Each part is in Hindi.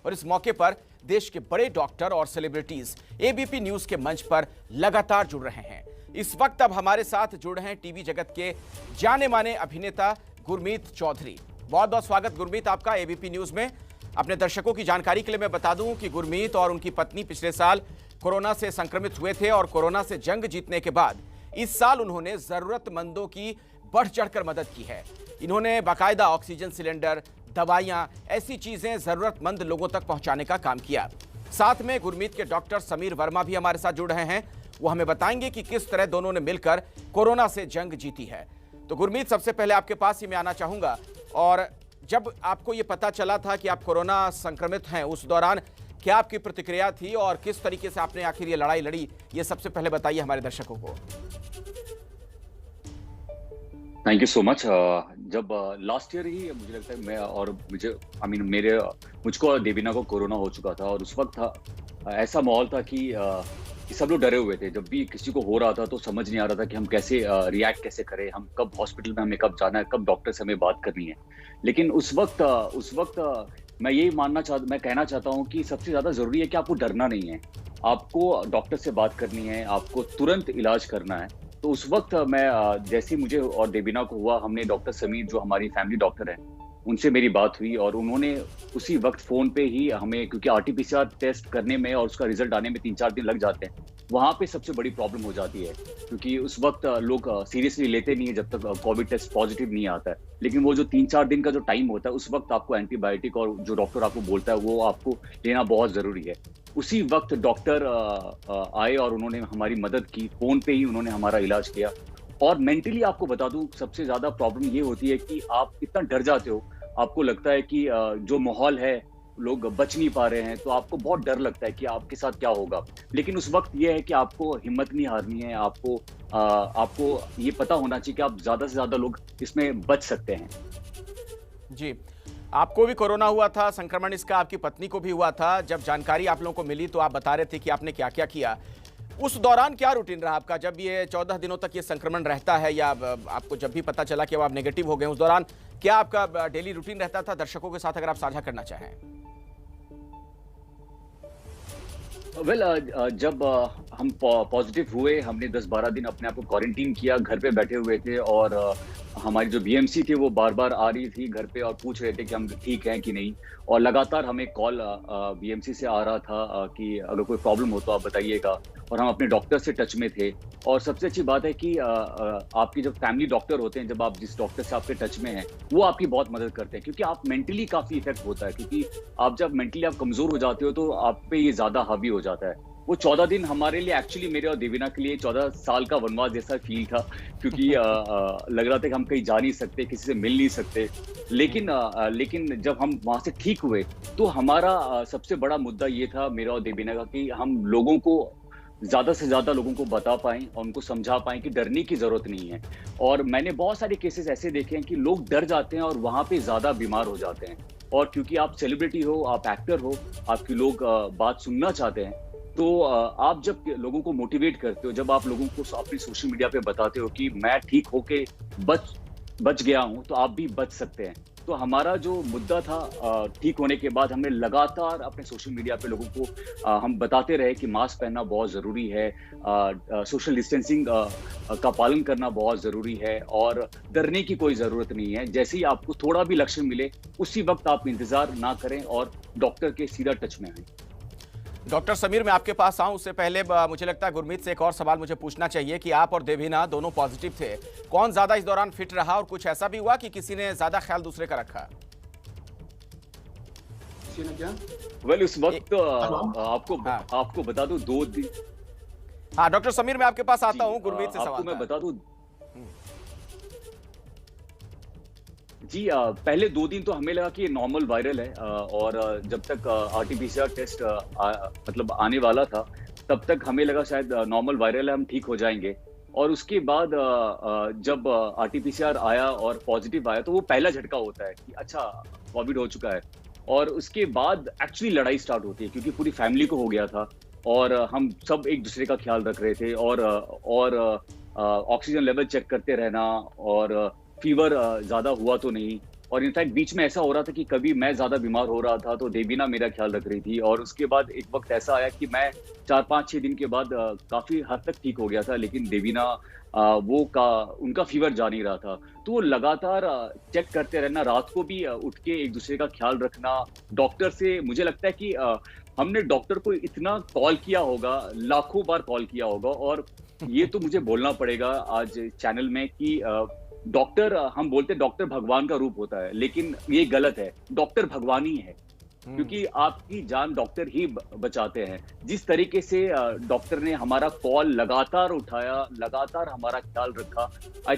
और इस मौके पर देश के बड़े डॉक्टर और सेलिब्रिटीज एबीपी न्यूज के मंच पर लगातार जुड़ रहे हैं। इस वक्त अब हमारे साथ जुड़ रहे हैं टीवी जगत के जाने माने अभिनेता गुरमीत चौधरी। बहुत बहुत स्वागत गुरमीत आपका एबीपी न्यूज में। अपने दर्शकों की जानकारी के लिए मैं बता दूं कि गुरमीत और उनकी पत्नी पिछले साल कोरोना से संक्रमित हुए थे और कोरोना से जंग जीतने के बाद इस साल उन्होंने जरूरतमंदों की बढ़ चढ़कर मदद की है। इन्होंने बाकायदा ऑक्सीजन सिलेंडर, दवाइयां, ऐसी चीजें जरूरतमंद लोगों तक पहुंचाने का काम किया। साथ में गुरमीत के डॉक्टर समीर वर्मा भी हमारे साथ जुड़ रहे हैं। वो हमें बताएंगे कि किस तरह दोनों ने मिलकर कोरोना से जंग जीती है। तो गुरमीत, सबसे पहले आपके पास ही मैं आना चाहूंगा, और जब आपको ये पता चला था कि आप कोरोना संक्रमित हैं, उस दौरान क्या आपकी प्रतिक्रिया थी और किस तरीके से आपने आखिर ये लड़ाई लड़ी, ये सबसे पहले बताइए हमारे दर्शकों को। Thank you so much. जब लास्ट ईयर ही मुझे लगता है मैं और मुझको और देवीना को कोरोना हो चुका था, और उस वक्त था ऐसा माहौल था कि सब लोग डरे हुए थे। जब भी किसी को हो रहा था तो समझ नहीं आ रहा था कि हम कैसे रिएक्ट कैसे करें, हम कब हॉस्पिटल में हमें कब जाना है, कब डॉक्टर से हमें बात करनी है। लेकिन उस वक्त मैं कहना चाहता हूँ कि सबसे ज्यादा जरूरी है कि आपको डरना नहीं है। आपको डॉक्टर से बात करनी है, आपको तुरंत इलाज करना है। तो उस वक्त मैं जैसे मुझे और देवीना को हुआ, हमने डॉक्टर समीर, जो हमारी फैमिली डॉक्टर है, उनसे मेरी बात हुई और उन्होंने उसी वक्त फोन पे ही हमें, क्योंकि आरटीपीसीआर टेस्ट करने में और उसका रिजल्ट आने में 3-4 दिन लग जाते हैं, वहां पे सबसे बड़ी प्रॉब्लम हो जाती है, क्योंकि उस वक्त लोग सीरियसली लेते नहीं है जब तक कोविड टेस्ट पॉजिटिव नहीं आता है। लेकिन वो जो 3-4 दिन का जो टाइम होता है, उस वक्त आपको एंटीबायोटिक और जो डॉक्टर आपको बोलता है वो आपको लेना बहुत जरूरी है। उसी वक्त डॉक्टर आए और उन्होंने हमारी मदद की, फोन पे ही उन्होंने हमारा इलाज किया। और मेंटली आपको बता दूं, सबसे ज्यादा प्रॉब्लम ये होती है कि आप इतना डर जाते हो, आपको लगता है कि जो माहौल है, लोग बच नहीं पा रहे हैं, तो आपको बहुत डर लगता है कि आपके साथ क्या होगा। लेकिन उस वक्त ये है कि आपको हिम्मत नहीं हारनी है, आपको ये पता होना चाहिए कि आप ज्यादा से ज्यादा लोग इसमें बच सकते हैं। जी, आपको भी कोरोना हुआ था, संक्रमण इसका आपकी पत्नी को भी हुआ था। जब जानकारी आप लोगों को मिली तो आप बता रहे थे कि आपने क्या क्या किया। उस दौरान क्या रूटीन रहा आपका, जब ये 14 दिनों तक ये संक्रमण रहता है, या आपको जब भी पता चला कि अब आप नेगेटिव हो गए, उस दौरान क्या आपका डेली रूटीन रहता था? दर्शकों के साथ अगर आप साझा करना चाहें। जब हम पॉजिटिव हुए, हमने 10-12 दिन अपने आप को क्वारंटीन किया, घर पे बैठे हुए थे, और हमारी जो बीएमसी थी वो बार बार आ रही थी घर पे और पूछ रहे थे कि हम ठीक हैं कि नहीं। और लगातार हमें कॉल बीएमसी से आ रहा था कि अगर कोई प्रॉब्लम हो तो आप बताइएगा, और हम अपने डॉक्टर से टच में थे। और सबसे अच्छी बात है कि आपकी जब फैमिली डॉक्टर होते हैं, जब आप जिस डॉक्टर से आपके टच में हैं, वो आपकी बहुत मदद करते हैं, क्योंकि आप मेंटली काफी इफेक्ट होता है, क्योंकि आप जब मेंटली आप कमजोर हो जाते हो तो आप पे ये ज्यादा हावी हो जाता है। वो 14 दिन हमारे लिए, एक्चुअली मेरे और देवीना के लिए 14 साल का वनवास जैसा फील था, क्योंकि लग रहा था कि हम कहीं जा नहीं सकते, किसी से मिल नहीं सकते। लेकिन जब हम वहां से ठीक हुए तो हमारा सबसे बड़ा मुद्दा ये था, मेरा और देवीना का, कि हम लोगों को ज्यादा से ज्यादा लोगों को बता पाएं और उनको समझा पाएं कि डरने की जरूरत नहीं है। और मैंने बहुत सारे केसेस ऐसे देखे हैं कि लोग डर जाते हैं और वहां पे ज्यादा बीमार हो जाते हैं। और क्योंकि आप सेलिब्रिटी हो, आप एक्टर हो, आपकी लोग बात सुनना चाहते हैं, तो आप जब लोगों को मोटिवेट करते हो, जब आप लोगों को अपनी सोशल मीडिया पे बताते हो कि मैं ठीक होके बच गया हूं, तो आप भी बच सकते हैं। तो हमारा जो मुद्दा था, ठीक होने के बाद हमने लगातार अपने सोशल मीडिया पे लोगों को हम बताते रहे कि मास्क पहनना बहुत जरूरी है, सोशल डिस्टेंसिंग का पालन करना बहुत जरूरी है, और डरने की कोई जरूरत नहीं है। जैसे ही आपको थोड़ा भी लक्षण मिले, उसी वक्त आप इंतजार ना करें और डॉक्टर के सीधा टच में आए। डॉक्टर समीर, मैं आपके पास आऊं उससे पहले मुझे लगता है गुरमीत से एक और सवाल मुझे पूछना चाहिए कि आप और देवीना दोनों पॉजिटिव थे, कौन ज्यादा इस दौरान फिट रहा, और कुछ ऐसा भी हुआ कि किसी ने ज्यादा ख्याल दूसरे का रखा? किसी ने क्या? उस वक्त आपको बता दूं, 2 दिन। हाँ डॉक्टर समीर, मैं आपके पास आता हूँ, गुरमीत से सवाल मैं बता दूं जी, पहले 2 दिन तो हमें लगा कि ये नॉर्मल वायरल है, और जब तक आरटीपीसीआर टेस्ट मतलब आने वाला था, तब तक हमें लगा शायद नॉर्मल वायरल है, हम ठीक हो जाएंगे। और उसके बाद जब आरटीपीसीआर आया और पॉजिटिव आया, तो वो पहला झटका होता है कि अच्छा कोविड हो चुका है। और उसके बाद एक्चुअली लड़ाई स्टार्ट होती है, क्योंकि पूरी फैमिली को हो गया था और हम सब एक दूसरे का ख्याल रख रहे थे, और ऑक्सीजन लेवल चेक करते रहना, और फीवर ज्यादा हुआ तो नहीं, और इनफैक्ट बीच में ऐसा हो रहा था कि कभी मैं ज्यादा बीमार हो रहा था तो देवीना मेरा ख्याल रख रही थी, और उसके बाद एक वक्त ऐसा आया कि मैं 4-5-6 दिन के बाद काफी हद तक ठीक हो गया था, लेकिन देवीना उनका फीवर जा नहीं रहा था। तो वो लगातार चेक करते रहना, रात को भी उठ के एक दूसरे का ख्याल रखना, डॉक्टर से मुझे लगता है कि हमने डॉक्टर को इतना कॉल किया होगा, लाखों बार कॉल किया होगा। और ये तो मुझे बोलना पड़ेगा आज चैनल में कि डॉक्टर, हम बोलते हैं डॉक्टर भगवान का रूप होता है, लेकिन ये गलत है। डॉक्टर भगवान ही है, क्योंकि आपकी जान डॉक्टर ही बचाते हैं। जिस तरीके से डॉक्टर ने हमारा कॉल लगातार उठाया, लगातार हमारा ख्याल रखा, आई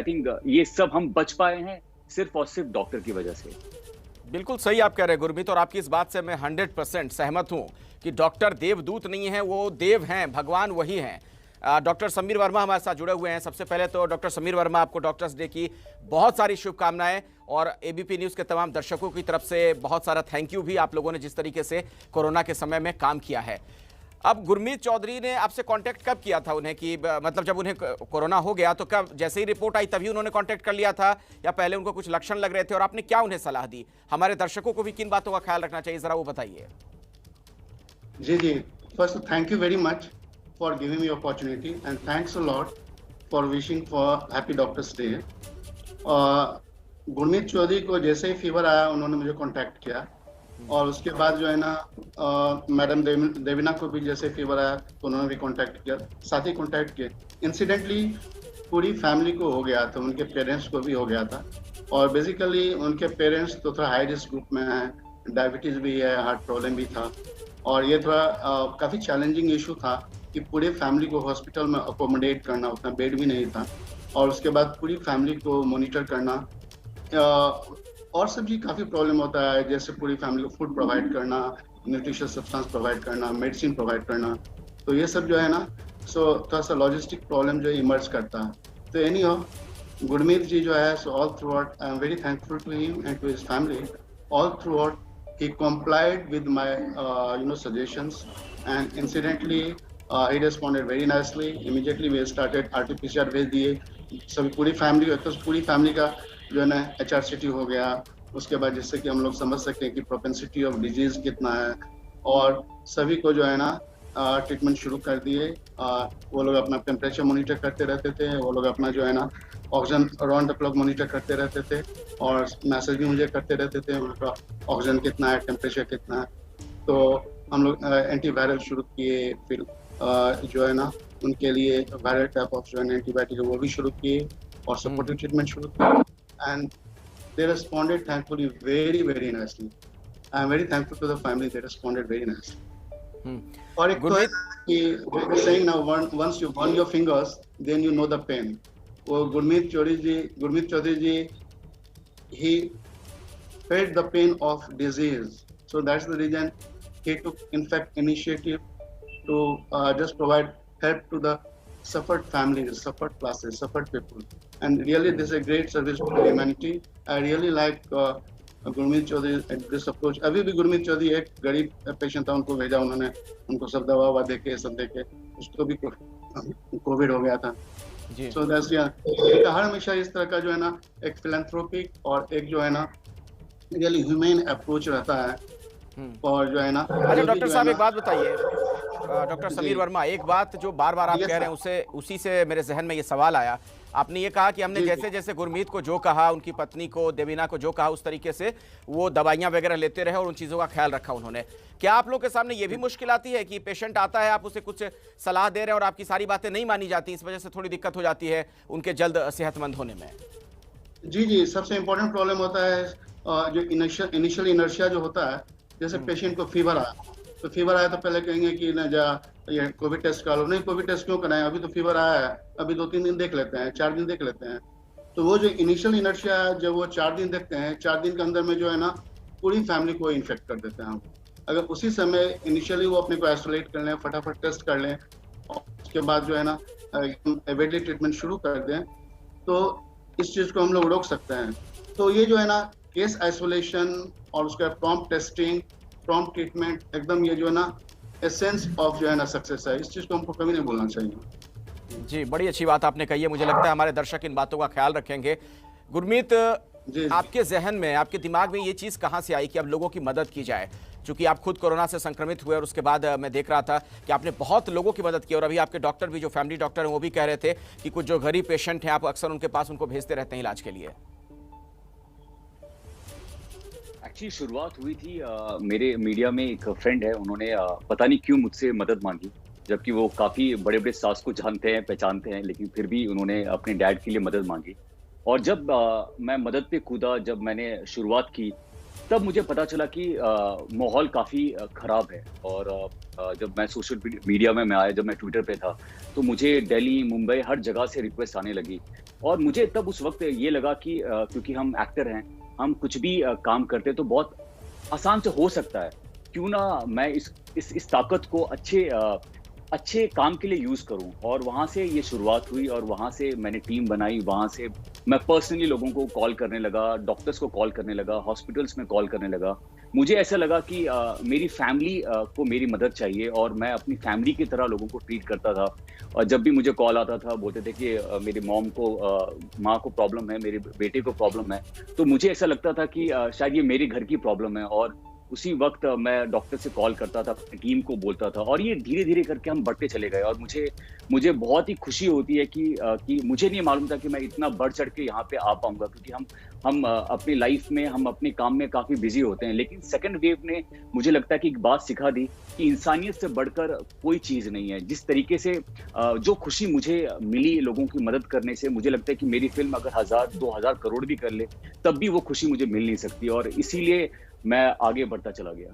थिंक ये सब हम बच पाए हैं सिर्फ और सिर्फ डॉक्टर की वजह से। बिल्कुल सही आप कह रहे हैं गुरमीत, और आपकी इस बात से मैं 100% सहमत हूं कि डॉक्टर देवदूत नहीं है, वो देव हैं, भगवान वही हैं। डॉक्टर समीर वर्मा हमारे साथ जुड़े हुए हैं। सबसे पहले तो डॉक्टर समीर वर्मा, आपको डॉक्टर्स डे की बहुत सारी शुभकामनाएं, और एबीपी न्यूज़ के तमाम दर्शकों की तरफ से बहुत सारा थैंक यू भी, आप लोगों ने जिस तरीके से कोरोना के समय में काम किया है। अब गुरमीत चौधरी ने आपसे कांटेक्ट कब किया था उन्हें, कि मतलब जब उन्हें कोरोना हो गया तो कब, जैसे ही रिपोर्ट आई तभी उन्होंने कांटेक्ट कर लिया था, या पहले उनको कुछ लक्षण लग रहे थे, और आपने क्या उन्हें सलाह दी? हमारे दर्शकों को भी किन बातों का ख्याल रखना चाहिए, जरा वो बताइए। जी, first thank you very much for giving me opportunity, and thanks a lot for wishing for happy Doctors Day. Gurmeet Choudhary को जैसे ही फीवर आया उन्होंने मुझे कांटेक्ट किया, और उसके बाद जो है ना मैडम देवीना को भी जैसे फीवर आया तो उन्होंने भी कांटेक्ट किया, साथ ही कांटेक्ट किए। इंसिडेंटली पूरी फैमिली को हो गया था, उनके पेरेंट्स को भी हो गया था, और बेसिकली उनके पेरेंट्स तो थोड़ा हाई रिस्क ग्रुप में हैं, डायबिटीज भी है, हार्ट प्रॉब्लम भी था, और ये थोड़ा काफ़ी चैलेंजिंग इशू था कि पूरे फैमिली को हॉस्पिटल में अकोमोडेट करना, उतना बेड भी नहीं था, और उसके बाद पूरी फैमिली को मॉनिटर करना, और सब जी काफ़ी प्रॉब्लम होता है, जैसे पूरी फैमिली को फूड प्रोवाइड करना, न्यूट्रिशियस सब्सटेंस प्रोवाइड करना, मेडिसिन प्रोवाइड करना, तो ये सब जो है ना, सो थोड़ा सा लॉजिस्टिक प्रॉब्लम जो इमर्ज करता है। तो एनी हाउ गुरमीत जी जो है, so all throughout I am very thankful to him and to his family. All throughout he complied with my suggestions, and incidentally he responded very nicely. Immediately we started RT-PCR भेज दिए सभी, पूरी फैमिली का जो है ना HRCT हो गया। उसके बाद जिससे कि हम लोग समझ सकते हैं कि प्रोपेंसिटी ऑफ डिजीज कितना है, और सभी को जो है ना ट्रीटमेंट शुरू कर दिए। वो लोग अपना टेम्परेचर मॉनिटर करते रहते थे, वो लोग अपना जो है ना oxygen around the clock monitor करते रहते थे, और मैसेज भी मुझे करते रहते थे उनका ऑक्सीजन कितना है, टेम्परेचर कितना है। तो हम लोग एंटीवायरल शुरू किए, फिर जो है ना उनके लिए वायरल टाइप ऑफ जो है एंटीबायोटिक वो भी शुरू किए, और सपोर्टिव ट्रीटमेंट शुरू किए, and they responded thankfully very very nicely. I am very thankful to the family, they responded very nicely. और एक तो है कि saying now once you burn your fingers then you know the pain। वो गुरमीत चौधरी जी he felt the pain of disease, so that's the reason he took in fact initiative to just provide help to the suffered families, suffered classes, suffered people, and really this is a great service to humanity। I really like Gurmeet Choudhary this approach. अभी भी गुरमीत चौधरी एक गरीब पेशेंट था, उनको भेजा उन्होंने, उनको सब दवा देके सब देके, उसको भी कोविड हो गया था। सो दैट्स हर हमेशा इस तरह का जो है ना एक फिलैंथ्रोपिक और एक जो है ना रियली ह्यूमन अप्रोच रहता है, और जो है ना। अच्छा डॉक्टर साहब, एक बात बताइए, डॉक्टर समीर वर्मा, एक बात जो बार बार आप कह रहे हैं उसी से मेरे जहन में ये सवाल आया। आपने ये कहा कि हमने जैसे जैसे गुरमीत को जो कहा, उनकी पत्नी को, देवीना को जो कहा, उस तरीके से वो दवाइयां वगैरह लेते रहे और उन चीज़ों का ख्याल रखा उन्होंने। क्या आप लोग के सामने ये भी मुश्किल आती है कि पेशेंट आता है, आप उसे कुछ सलाह दे रहे हैं और आपकी सारी बातें नहीं मानी जाती, इस वजह से थोड़ी दिक्कत हो जाती है उनके जल्द सेहतमंद होने में? जी, सबसे इम्पोर्टेंट प्रॉब्लम होता है जो इनिशियल इनर्शिया जो होता है। जैसे पेशेंट को फीवर आया तो पहले कहेंगे कि ना जा ये कोविड टेस्ट करा लो। नहीं, कोविड टेस्ट क्यों कराएं, अभी तो फीवर आया है, अभी 2-3 दिन देख लेते हैं, 4 दिन देख लेते हैं। तो वो जो इनिशियल इनर्शिया है, जब वो 4 दिन देखते हैं, 4 दिन के अंदर में जो है ना पूरी फैमिली को इन्फेक्ट कर देते हैं हम। अगर उसी समय इनिशियली वो अपने को आइसोलेट कर लें, फटाफट टेस्ट कर लें, और उसके बाद जो है ना एवेडली ट्रीटमेंट शुरू कर दें, तो इस चीज़ को हम लोग रोक सकते हैं। तो ये जो है ना केस आइसोलेशन और उसका प्रॉम्प्ट टेस्टिंग, प्रॉम्प्ट ट्रीटमेंट, एकदम ये जो है ना एसेंस ऑफ जो है ना सक्सेस है। इस चीज़ को हमको कभी नहीं भूलना चाहिए। जी, बड़ी अच्छी बात आपने कही है। मुझे लगता है हमारे दर्शक इन बातों का ख्याल रखेंगे। गुरमीत, जी आपके जहन में, आपके दिमाग में ये चीज कहां से आई कि अब लोगों की मदद की जाए? क्योंकि आप खुद कोरोना से संक्रमित हुए और उसके बाद मैं देख रहा था कि आपने बहुत लोगों की मदद की, और अभी आपके डॉक्टर भी, जो फैमिली डॉक्टर हैं, वो भी कह रहे थे कि कुछ जो गरीब पेशेंट हैं आप अक्सर उनके पास उनको भेजते रहते हैं इलाज के लिए। एक्चुअली शुरुआत हुई थी मेरे मीडिया में एक फ्रेंड है, उन्होंने पता नहीं क्यों मुझसे मदद मांगी, जबकि वो काफी बड़े बड़े स्टार्स को जानते हैं, पहचानते हैं, लेकिन फिर भी उन्होंने अपने डैड के लिए मदद मांगी। और जब मैं मदद पे कूदा, जब मैंने शुरुआत की, तब मुझे पता चला कि माहौल काफी खराब है। और जब मैं सोशल मीडिया में मैं आया, जब मैं ट्विटर पे था, तो मुझे दिल्ली, मुंबई, हर जगह से रिक्वेस्ट आने लगी। और मुझे तब उस वक्त ये लगा कि क्योंकि हम एक्टर हैं, हम कुछ भी काम करते तो बहुत आसान से हो सकता है, क्यों ना मैं इस ताकत को अच्छे काम के लिए यूज करूं। और वहां से ये शुरुआत हुई, और वहां से मैंने टीम बनाई। वहां से मैं पर्सनली लोगों को कॉल करने लगा, डॉक्टर्स को कॉल करने लगा, हॉस्पिटल्स में कॉल करने लगा। मुझे ऐसा लगा कि मेरी फैमिली को मेरी मदद चाहिए, और मैं अपनी फैमिली की तरह लोगों को ट्रीट करता था। और जब भी मुझे कॉल आता था, बोलते थे कि मेरी माँ को प्रॉब्लम है, मेरे बेटे को प्रॉब्लम है, तो मुझे ऐसा लगता था कि शायद ये मेरे घर की प्रॉब्लम है। और उसी वक्त मैं डॉक्टर से कॉल करता था, अपनी टीम को बोलता था, और ये धीरे धीरे करके हम बढ़ते चले गए। और मुझे बहुत ही खुशी होती है कि मुझे नहीं मालूम था कि मैं इतना बढ़ चढ़ के यहाँ पे आ पाऊंगा, क्योंकि हम अपनी लाइफ में, हम अपने काम में काफी बिजी होते हैं। लेकिन सेकंड वेव ने मुझे लगता है कि एक बात सिखा दी कि इंसानियत से बढ़कर कोई चीज नहीं है। जिस तरीके से जो खुशी मुझे मिली लोगों की मदद करने से, मुझे लगता है कि मेरी फिल्म अगर 1000-2000 करोड़ भी कर ले, तब भी वो खुशी मुझे मिल नहीं सकती। और इसीलिए मैं आगे बढ़ता चला गया।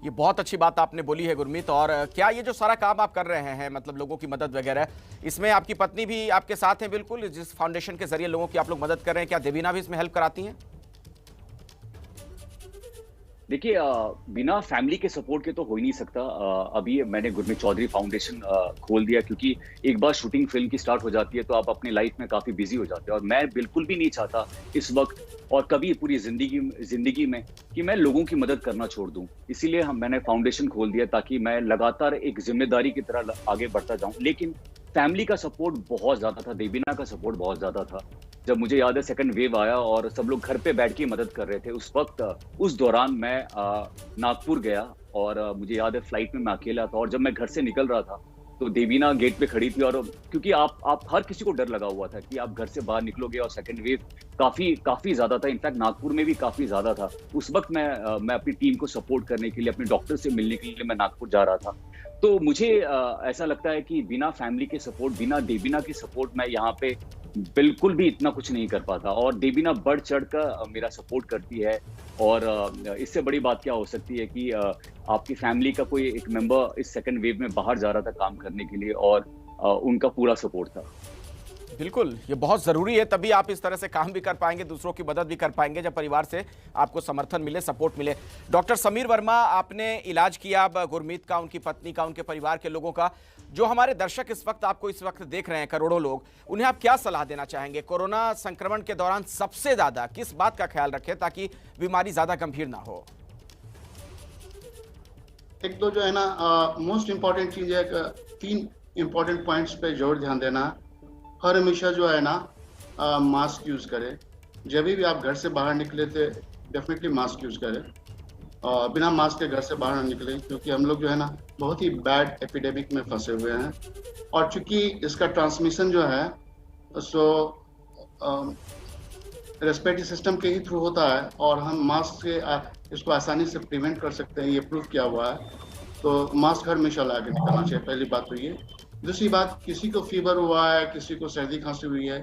ये बहुत अच्छी बात आपने बोली है गुरमीत। और क्या ये जो सारा काम आप कर रहे हैं, मतलब लोगों की मदद वगैरह, इसमें आपकी पत्नी भी आपके साथ है बिल्कुल? जिस फाउंडेशन के जरिए लोगों की आप लोग मदद कर रहे हैं, क्या देवीना भी इसमें हेल्प कराती हैं? देखिए, बिना फैमिली के सपोर्ट के तो हो ही नहीं सकता। अभी मैंने गुरमीत चौधरी फाउंडेशन खोल दिया, क्योंकि एक बार शूटिंग फिल्म की स्टार्ट हो जाती है तो आप अपनी लाइफ में काफी बिजी हो जाते हैं। और मैं बिल्कुल भी नहीं चाहता इस वक्त और कभी पूरी जिंदगी में कि मैं लोगों की मदद करना छोड़ दूं। इसीलिए मैंने फाउंडेशन खोल दिया, ताकि मैं लगातार एक जिम्मेदारी की तरह आगे बढ़ता जाऊं। लेकिन फैमिली का सपोर्ट बहुत ज्यादा था, देवीना का सपोर्ट बहुत ज्यादा था। जब मुझे याद है सेकंड वेव आया और सब लोग घर पे बैठ के मदद कर रहे थे, उस वक्त उस दौरान मैं नागपुर गया, और मुझे याद है फ्लाइट में मैं अकेला था। और जब मैं घर से निकल रहा था तो देवीना गेट पे खड़ी थी। और क्योंकि आप हर किसी को डर लगा हुआ था कि आप घर से बाहर निकलोगे, और सेकंड वेव काफी ज्यादा था। इनफैक्ट नागपुर में भी काफी ज्यादा था। उस वक्त मैं अपनी टीम को सपोर्ट करने के लिए, अपने डॉक्टर से मिलने के लिए मैं नागपुर जा रहा था। तो मुझे ऐसा लगता है कि बिना फैमिली के सपोर्ट, बिना देवीना के सपोर्ट, मैं यहाँ पे बिल्कुल भी इतना कुछ नहीं कर पाता। और देवीना बढ़ चढ़ कर मेरा सपोर्ट करती है। और इससे बड़ी बात क्या हो सकती है कि आपकी फैमिली का कोई एक मेंबर इस सेकंड वेव में बाहर जा रहा था काम करने के लिए, और उनका पूरा सपोर्ट था। बिल्कुल, ये बहुत ज़रूरी है, तभी आप इस तरह से काम भी कर पाएंगे, दूसरों की मदद भी कर पाएंगे, जब परिवार से आपको समर्थन मिले, सपोर्ट मिले। डॉक्टर समीर वर्मा, आपने इलाज किया अब गुरमीत का, उनकी पत्नी का, उनके परिवार के लोगों का। जो हमारे दर्शक इस वक्त देख रहे हैं, करोड़ों लोग, उन्हें आप क्या सलाह देना चाहेंगे? कोरोना संक्रमण के दौरान सबसे ज़्यादा किस बात का ख्याल रखें ताकि बीमारी ज़्यादा गंभीर ना हो? एक तो जो है ना, मोस्ट इम्पॉर्टेंट चीज है, 3 इम्पॉर्टेंट पॉइंट्स पे जोर ध्यान देना। हर हमेशा जो है ना, मास्क यूज करें। जब भी आप घर से बाहर निकले थे, डेफिनेटली मास्क यूज करें। बिना मास्क के घर से बाहर ना निकले, क्योंकि हम लोग जो है ना बहुत ही बैड एपिडेमिक में फंसे हुए हैं। और चूंकि इसका ट्रांसमिशन जो है सो रेस्पिरेटरी सिस्टम के ही थ्रू होता है, और हम मास्क से इसको आसानी से प्रिवेंट कर सकते हैं, ये प्रूव किया हुआ है। तो मास्क हर हमेशा लगा के निकलना चाहिए, पहली बात तो ये। दूसरी बात, किसी को फीवर हुआ है, किसी को सर्दी खांसी हुई है,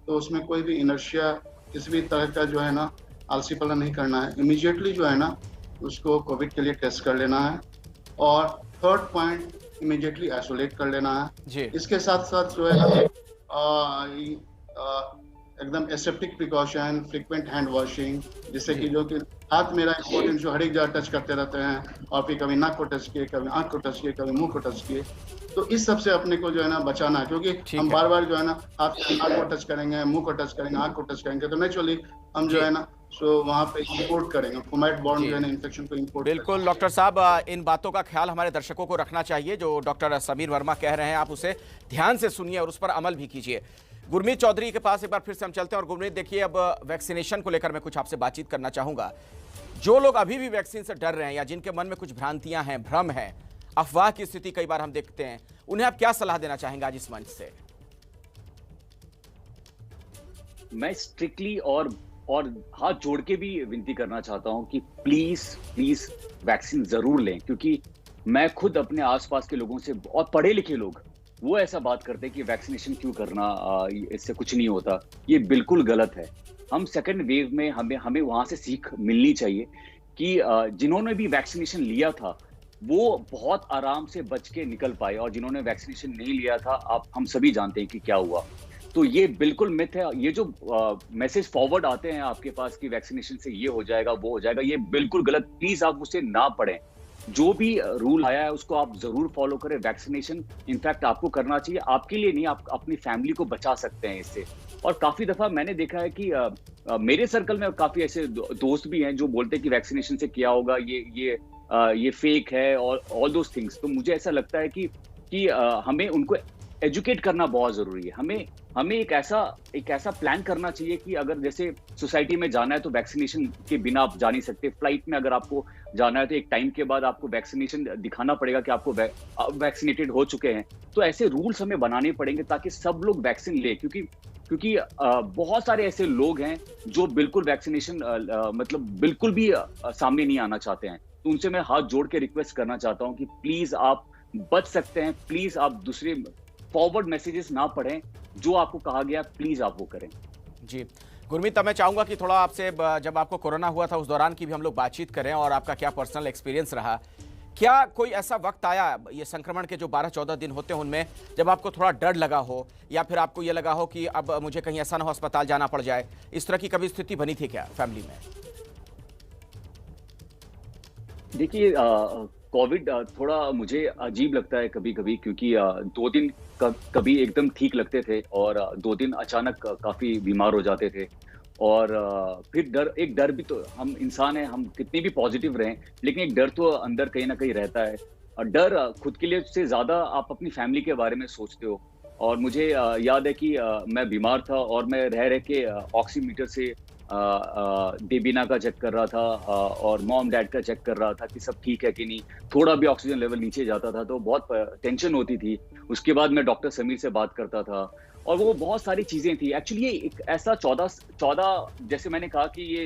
तो उसमें कोई भी इनर्शिया, किसी भी तरह का जो है ना आलसीपना नहीं करना है। इमीडिएटली जो है ना उसको कोविड के लिए टेस्ट कर लेना है। और थर्ड पॉइंट, इमीडिएटली आइसोलेट कर लेना है जी। इसके साथ साथ जो है एकदम aseptic precaution, frequent hand washing, जिससे कि जो कि हाथ मेरा इम्पोर्टेंट, जो हर एक जगह टच करते रहते हैं, और फिर कभी नाक को टच किए, कभी आंख को टच किए, कभी मुंह को टच किए। तो इस सब से अपने को जो है ना बचाना है, क्योंकि हम बार बार जो है ना हाथ को टच करेंगे, मुंह को टच करेंगे, आंख को टच करेंगे, तो नेचुरली हम जो है ना वहाँ पे इंपोर्ट करेंगे, फोमेट बॉर्न जो है ना इन्फेक्शन को इंपोर्ट। बिल्कुल डॉक्टर साहब, इन बातों का ख्याल हमारे दर्शकों को रखना चाहिए। जो डॉक्टर समीर वर्मा कह रहे हैं, आप उसे ध्यान से सुनिए और उस पर अमल भी कीजिए। गुरमीत चौधरी के पास एक बार फिर से हम चलते हैं। और गुरमीत, देखिए, अब वैक्सीनेशन को लेकर मैं कुछ आपसे बातचीत करना चाहूंगा। जो लोग अभी भी वैक्सीन से डर रहे हैं या जिनके मन में कुछ भ्रांतियां हैं, भ्रम है, अफवाह की स्थिति कई बार हम देखते हैं, उन्हें आप क्या सलाह देना चाहेंगे आज इस मंच से? मैं स्ट्रिक्टली और हाथ जोड़ के भी विनती करना चाहता हूं कि प्लीज प्लीज वैक्सीन जरूर लें, क्योंकि मैं खुद अपने आसपास के लोगों से, और पढ़े लिखे लोग, वो ऐसा बात करते हैं कि वैक्सीनेशन क्यों करना, इससे कुछ नहीं होता। ये बिल्कुल गलत है। हम सेकेंड वेव में हमें वहां से सीख मिलनी चाहिए कि जिन्होंने भी वैक्सीनेशन लिया था वो बहुत आराम से बच के निकल पाए, और जिन्होंने वैक्सीनेशन नहीं लिया था, हम सभी जानते हैं कि क्या हुआ। तो ये बिल्कुल मिथ है। ये जो मैसेज फॉरवर्ड आते हैं आपके पास कि वैक्सीनेशन से ये हो जाएगा, वो हो जाएगा, ये बिल्कुल गलत। प्लीज आप उसे ना पढ़ें। जो भी रूल आया है उसको आप जरूर फॉलो करें। वैक्सीनेशन इनफैक्ट आपको करना चाहिए, आपके लिए नहीं, आप अपनी फैमिली को बचा सकते हैं इससे। और काफी दफा मैंने देखा है कि मेरे सर्कल में काफी ऐसे दोस्त भी हैं जो बोलते हैं कि वैक्सीनेशन से क्या होगा, ये फेक है और ऑल दोस थिंग्स। तो मुझे ऐसा लगता है कि हमें उनको एजुकेट करना बहुत जरूरी है। हमें एक ऐसा प्लान करना चाहिए कि अगर जैसे सोसाइटी में जाना है तो वैक्सीनेशन के बिना आप जा नहीं सकते। फ्लाइट में अगर आपको जाना है तो एक टाइम के बाद आपको वैक्सीनेशन दिखाना पड़ेगा कि आपको वैक्सीनेटेड हो चुके हैं। तो ऐसे रूल्स हमें बनाने पड़ेंगे ताकि सब लोग वैक्सीन ले, क्योंकि बहुत सारे ऐसे लोग हैं जो बिल्कुल वैक्सीनेशन मतलब बिल्कुल भी सामने नहीं आना चाहते हैं। तो उनसे मैं हाथ जोड़ के रिक्वेस्ट करना चाहता हूं कि प्लीज आप बच सकते हैं, प्लीज आप दूसरे फॉरवर्ड मैसेजेस ना पढ़ें, जो आपको कहा गया प्लीज आप वो करें। जी गुरमीत, मैं चाहूंगा कि थोड़ा आपसे, जब आपको कोरोना हुआ था उस दौरान की भी हम लोग बातचीत करें और आपका क्या पर्सनल एक्सपीरियंस रहा। क्या कोई ऐसा वक्त आया, ये संक्रमण के जो 12-14 दिन होते हैं उनमें, जब आपको थोड़ा डर लगा हो या फिर आपको ये लगा हो कि अब मुझे कहीं ऐसा ना हो अस्पताल जाना पड़ जाए? इस तरह की कभी स्थिति बनी थी क्या फैमिली में? देखिए, कोविड थोड़ा मुझे अजीब लगता है कभी कभी, क्योंकि 2 दिन कभी एकदम ठीक लगते थे और 2 दिन अचानक काफी बीमार हो जाते थे। और फिर एक डर भी, तो हम इंसान हैं, हम कितने भी पॉजिटिव रहें लेकिन एक डर तो अंदर कहीं ना कहीं रहता है। और डर खुद के लिए से ज्यादा आप अपनी फैमिली के बारे में सोचते हो। और मुझे याद है कि मैं बीमार था और मैं रह के ऑक्सीमीटर से देबीना का चेक कर रहा था और मॉम डैड का चेक कर रहा था कि सब ठीक है कि नहीं। थोड़ा भी ऑक्सीजन लेवल नीचे जाता था तो बहुत टेंशन होती थी। उसके बाद मैं डॉक्टर समीर से बात करता था और वो बहुत सारी चीजें थी। एक्चुअली ये एक ऐसा 14 जैसे मैंने कहा कि ये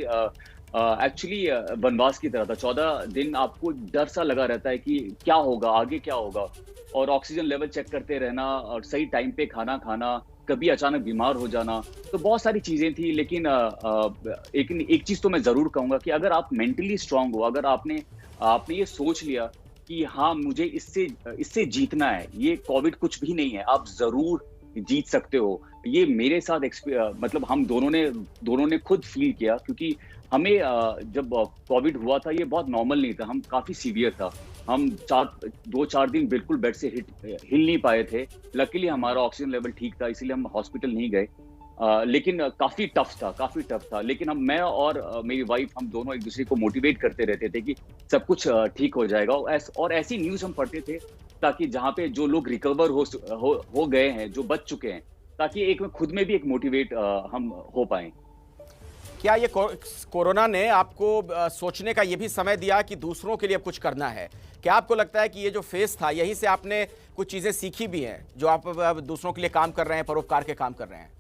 एक्चुअली वनवास की तरह था। 14 दिन आपको डर सा लगा रहता है कि क्या होगा, आगे क्या होगा, और ऑक्सीजन लेवल चेक करते रहना और सही टाइम पे खाना खाना, कभी अचानक बीमार हो जाना, तो बहुत सारी चीजें थी। लेकिन एक चीज तो मैं जरूर कहूंगा कि अगर आप मेंटली स्ट्रांग हो, अगर आपने ये सोच लिया कि हाँ मुझे इससे जीतना है, ये कोविड कुछ भी नहीं है, आप जरूर जीत सकते हो। ये मेरे साथ मतलब हम दोनों ने खुद फील किया, क्योंकि हमें जब कोविड हुआ था ये बहुत नॉर्मल नहीं था, हम काफी सीवियर था। हम 2-4 दिन बिल्कुल बेड से हिल नहीं पाए थे। लकीली हमारा ऑक्सीजन लेवल ठीक था, इसीलिए हम हॉस्पिटल नहीं गए। लेकिन काफी टफ था। लेकिन मैं और मेरी वाइफ, हम दोनों एक दूसरे को मोटिवेट करते रहते थे कि सब कुछ ठीक हो जाएगा। और ऐसी न्यूज हम पढ़ते थे ताकि जहाँ पे जो लोग रिकवर हो गए हैं, जो बच चुके हैं, ताकि एक खुद में भी एक मोटिवेट हम हो पाए। क्या ये कोरोना ने आपको सोचने का ये भी समय दिया कि दूसरों के लिए अब कुछ करना है? क्या आपको लगता है कि ये जो फेस था, यहीं से आपने कुछ चीजें सीखी भी हैं, जो आप अब दूसरों के लिए काम कर रहे हैं, परोपकार के काम कर रहे हैं?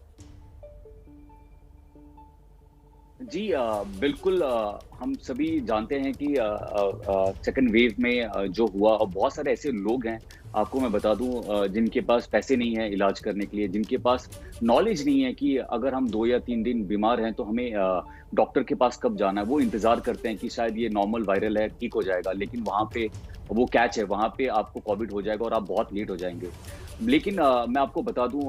जी बिल्कुल। हम सभी जानते हैं कि सेकंड वेव में जो हुआ, और बहुत सारे ऐसे लोग हैं, आपको मैं बता दूं, जिनके पास पैसे नहीं है इलाज करने के लिए, जिनके पास नॉलेज नहीं है कि अगर हम 2 या 3 दिन बीमार हैं तो हमें डॉक्टर के पास कब जाना है। वो इंतजार करते हैं कि शायद ये नॉर्मल वायरल है, ठीक हो जाएगा, लेकिन वहाँ पे वो कैच है, वहाँ पे आपको कोविड हो जाएगा और आप बहुत लेट हो जाएंगे। लेकिन मैं आपको बता दूं,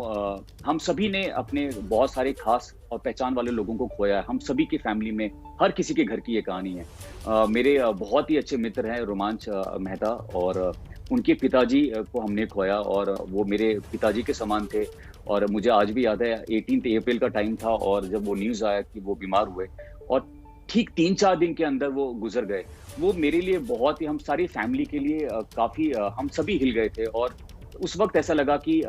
हम सभी ने अपने बहुत सारे खास और पहचान वाले लोगों को खोया है। हम सभी की फैमिली में हर किसी के घर की ये कहानी है। मेरे बहुत ही अच्छे मित्र हैं रोमांच मेहता, और उनके पिताजी को हमने खोया, और वो मेरे पिताजी के समान थे। और मुझे आज भी याद है 18 अप्रैल का टाइम था, और जब वो न्यूज़ आया कि वो बीमार हुए और ठीक 3-4 दिन के अंदर वो गुजर गए, वो मेरे लिए बहुत ही, हम सारी फैमिली के लिए काफी हम सभी हिल गए थे। और उस वक्त ऐसा लगा कि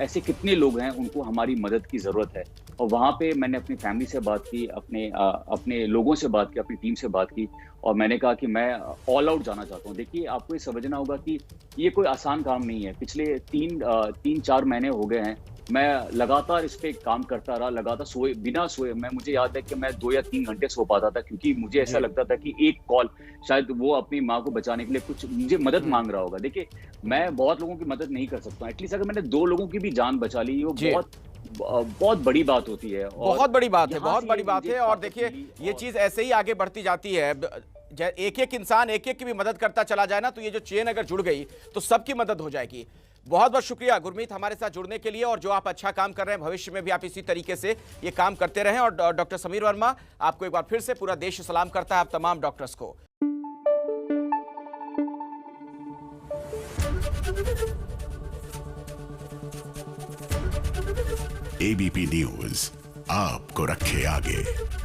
ऐसे कितने लोग हैं उनको हमारी मदद की ज़रूरत है। और वहाँ पे मैंने अपनी फैमिली से बात की, अपने लोगों से बात की, अपनी टीम से बात की और मैंने कहा कि मैं ऑल आउट जाना चाहता हूँ। देखिए, आपको ये समझना होगा कि ये कोई आसान काम नहीं है। पिछले 3-4 महीने हो गए हैं, मैं लगातार इस पे काम करता रहा, लगातार बिना सोए मुझे याद है कि मैं 2 या 3 घंटे सो पाता था क्योंकि मुझे ऐसा लगता था कि एक कॉल शायद वो अपनी माँ को बचाने के लिए कुछ मुझे मदद माँग रहा होगा। देखिए, मैं बहुत लोगों की मदद नहीं कर सकता हूँ। एटलीस्ट अगर मैंने 2 लोगों की भी जान बचा ली, वो बहुत बड़ी बात होती है। और बहुत बड़ी बात है, यहाँ बहुत से बड़ी बात मुझे है। और ताकत देखिए, मिली ये और चीज ऐसे ही आगे बढ़ती जाती है। एक-एक इंसान एक-एक की भी मदद करता चला जाए ना, तो ये जो चेन अगर जुड़ गई तो सबकी मदद हो जाएगी। बहुत बहुत शुक्रिया गुरमीत हमारे साथ जुड़ने के लिए, और जो आप अच्छा काम कर रहे हैं भविष्य में भी आप इसी तरीके से ये काम करते रहें। और डॉक्टर समीर वर्मा, आपको एक बार फिर से पूरा देश सलाम करता है, आप तमाम डॉक्टर्स को। एबीपी न्यूज आपको रखे आगे।